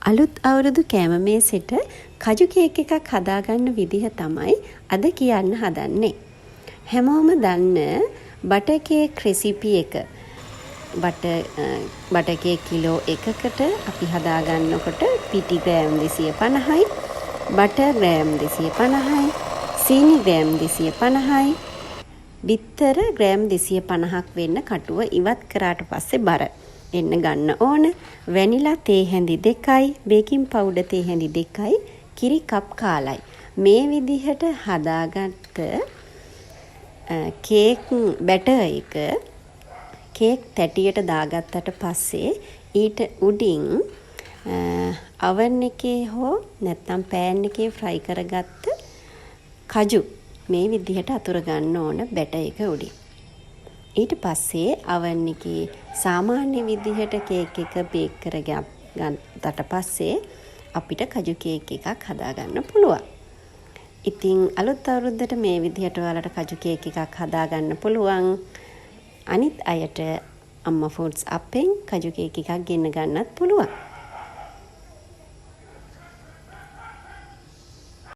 අලුත් අවුරුදු කෑම මේසෙට කජු කේක් එකක් හදාගන්න විදිහ තමයි අද කියන්න හදන්නේ. හැමෝම දන්න බටර් කේක් රෙසිපි එක. බටර් කේක් කිලෝ එකකට අපි හදාගන්නකොට පිටි ග්‍රෑම් 250යි, බටර් ග්‍රෑම් 250යි, සීනි ග්‍රෑම් 250යි, බිත්තර ග්‍රෑම් 250ක් වෙන්න කටුව ඉවත් කරාට පස්සේ බර එන්න ගන්න ඕන. වැනිලා තේ හැඳි 2යි, බේකින් පවුඩර් තේ හැඳි 2යි, කිරි කප් කාලයි. මේ විදිහට හදාගත්ත කේක් බැටර් එක කේක් තැටියට දාගත්තට පස්සේ ඊට උඩින් oven එකේ හෝ නැත්නම් පෑන් එකේ ෆ්‍රයි කරගත්ත කජු මේ විදිහට අතුර ගන්න ඕන බැටර් එක උඩින්. ඊට පස්සේ oven එකේ සාමාන්‍ය විදිහට කේක් එක බේක් කරගත්තට පස්සේ අපිට කජු කේක් එකක් හදාගන්න පුළුවන්. ඉතින් අලුත් අවුරුද්දට මේ විදිහට ඔයාලට කජු කේක් එකක් හදාගන්න පුළුවන්. අනිත් අයට අම්මා ෆුඩ්ස් අපෙන් කජු කේක් එකක් ගෙන්න ගන්නත් පුළුවන්.